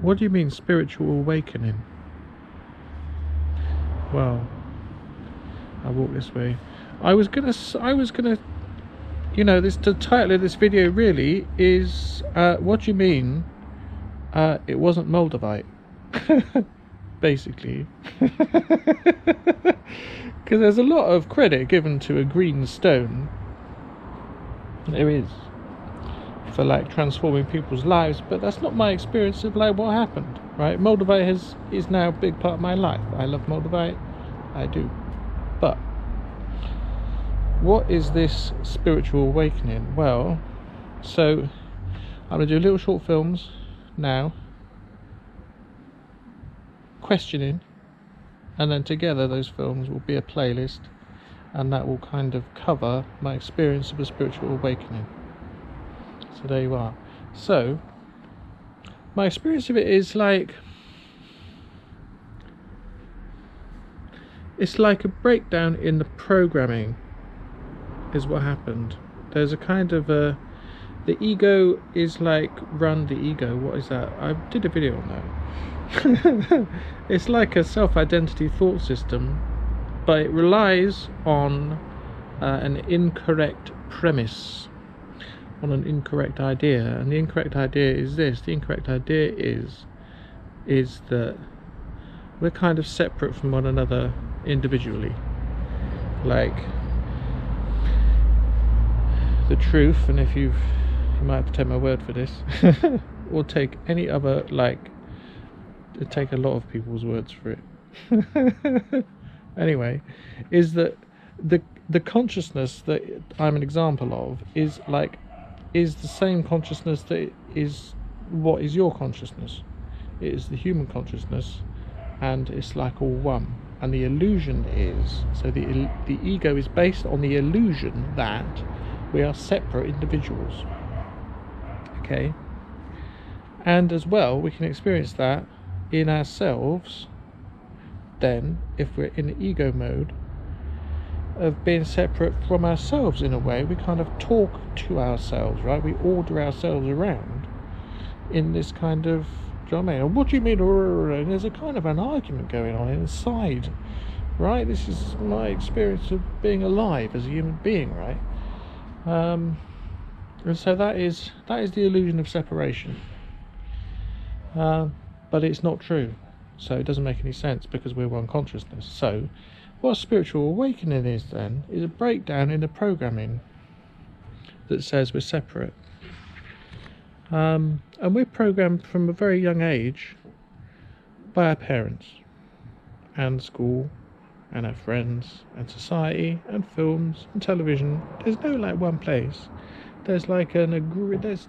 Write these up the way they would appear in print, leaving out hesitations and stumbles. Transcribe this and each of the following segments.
What do you mean spiritual awakening? Well, I'll walk this way. I was gonna, you know, the title of this video really is, what do you mean, it wasn't Moldavite? Basically. Because there's a lot of credit given to a green stone. There is. For like transforming people's lives, but that's not my experience of like what happened, right? Moldavite is now a big part of my life. I love Moldavite, I do. But what is this spiritual awakening? Well, so I'm gonna do little short films now, questioning, and then together those films will be a playlist, and that will kind of cover my experience of a spiritual awakening. So there you are. So my experience of it is like, it's like a breakdown in the programming is what happened. There's a kind of the ego is like run the ego. What is that? I did a video on that. It's like a self-identity thought system, but it relies on an incorrect premise, on an incorrect idea. And the incorrect idea is this. The incorrect idea is that we're kind of separate from one another individually. Like the truth, and if you might have to take my word for this, or take any other, like, take a lot of people's words for it. Anyway, is that the consciousness that I'm an example of is the same consciousness that is what is your consciousness. It is the human consciousness, and it's like all one. And the illusion is, so the ego is based on the illusion that we are separate individuals. Okay? And as well, we can experience that in ourselves, then, if we're in ego mode, of being separate from ourselves in a way. We kind of talk to ourselves, right? We order ourselves around in this kind of, do you know what I mean? What do you mean? And there's a kind of an argument going on inside, right? This is my experience of being alive as a human being, right? And so that is the illusion of separation. But it's not true. So it doesn't make any sense because we're one consciousness. So what spiritual awakening is then is a breakdown in the programming that says we're separate. And we're programmed from a very young age by our parents and school and our friends and society and films and television. There's no like one place. There's like there's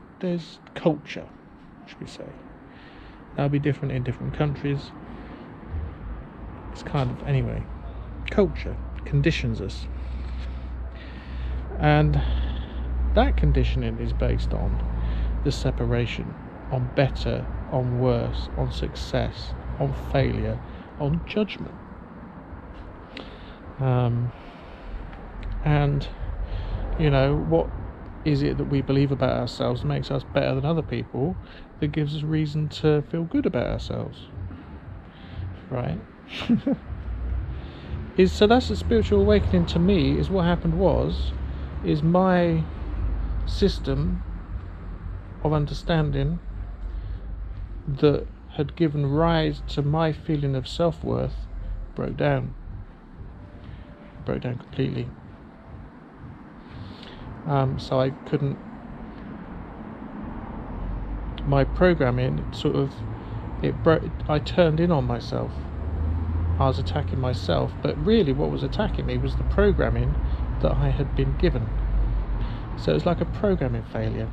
culture, should we say. That'll be different in different countries. It's kind of, anyway, culture conditions us, and that conditioning is based on the separation, on better, on worse, on success, on failure, on judgment. And you know, what is it that we believe about ourselves that makes us better than other people, that gives us reason to feel good about ourselves, right? So that's a spiritual awakening to me. Is what happened is my system of understanding that had given rise to my feeling of self-worth broke down completely. So I couldn't, my programming sort of, I turned in on myself. I was attacking myself, but really what was attacking me was the programming that I had been given. So it was like a programming failure.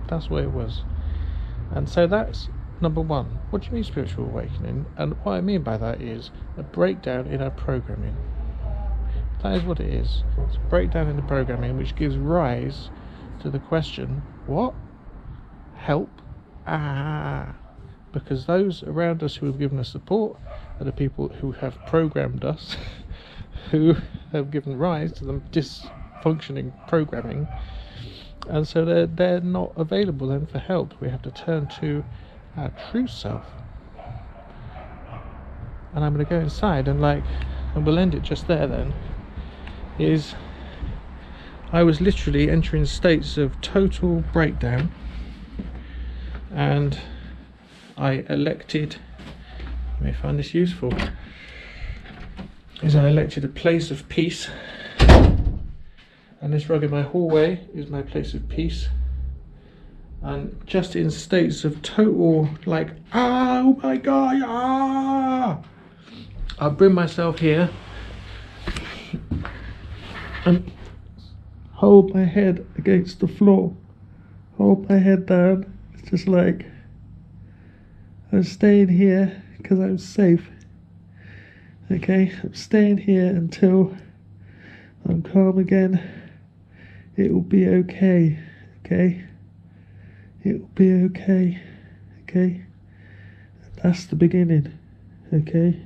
That's what it was. And so that's number one. What do you mean spiritual awakening? And what I mean by that is a breakdown in our programming. That is what it is. It's a breakdown in the programming which gives rise to the question, what? Help? Because those around us who have given us support are the people who have programmed us, who have given rise to the dysfunctioning programming, and so they're not available then for help. We have to turn to our true self. And I'm going to go inside and we'll end it just there then, is I was literally entering states of total breakdown, and I elected, you may find this useful, is I elected a place of peace, and this rug in my hallway is my place of peace. And just in states of total oh my god, I'll bring myself here and hold my head against the floor, hold my head down. It's just like I'm staying here because I'm safe. Okay, I'm staying here until I'm calm again. It will be okay. Okay, it will be okay. Okay, that's the beginning. Okay,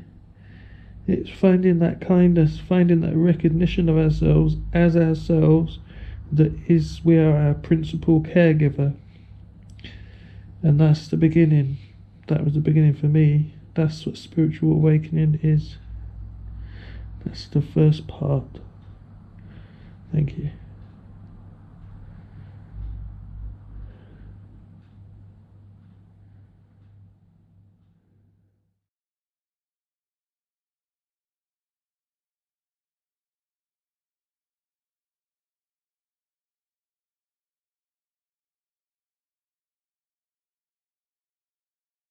it's finding that kindness, finding that recognition of ourselves as ourselves, we are our principal caregiver. And that's the beginning. That was the beginning for me. That's what spiritual awakening is. That's the first part. Thank you.